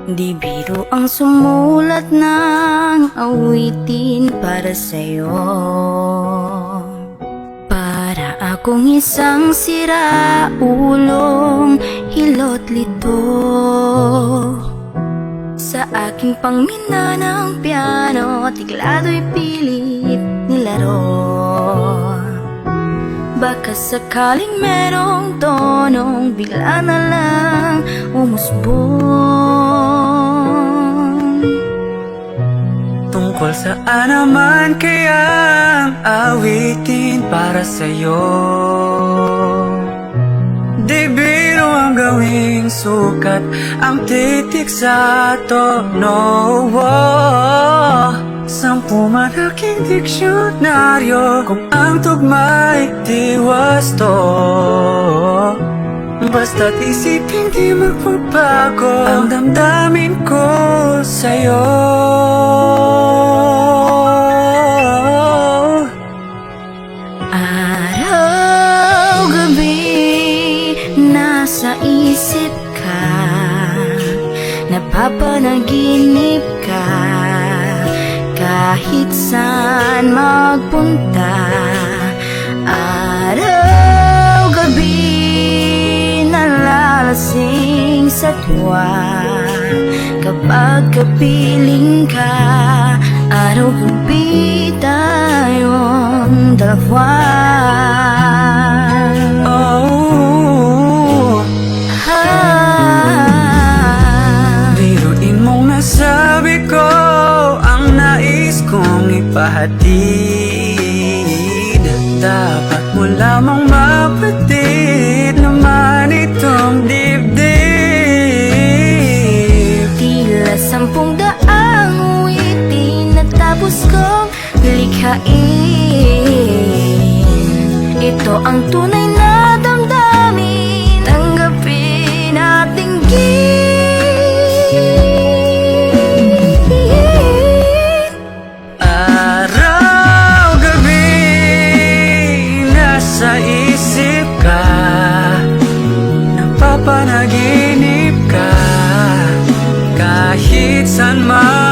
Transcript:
Di biro ang sumulat ng awitin para sa'yo. Para akong isang siraulong hilot lito sa aking pangmina ng piano, tiglado'y pilit nilaro. Baka sakaling merong tonong bigla na lang umusbong. Tungkol saan naman kayang awitin para sa'yo? Di biro ang gawing sukat, ang titik sa tono. Sampu malaking diksyonaryo kung ang tugma'y di wasto. Basta't isipin di magbabago ang damdamin ko sa'yo. Araw-gabi nasa isip ka, napapanaginip ka. Kahit saan magpunta, araw-gabi nalalasing sa tuwa. Kapag kapiling ka, araw-gabi tayong dalawa. Biruin mong nasabi ko kung ipahatid, dapat mo lamang mapatid naman itong dibdib. Tila 10 awitin na tapos kong likhain. Ito ang tunay na damdamin, tanggapin at dinggin. Sa isip ka, napapanaginip ka, kahit saan man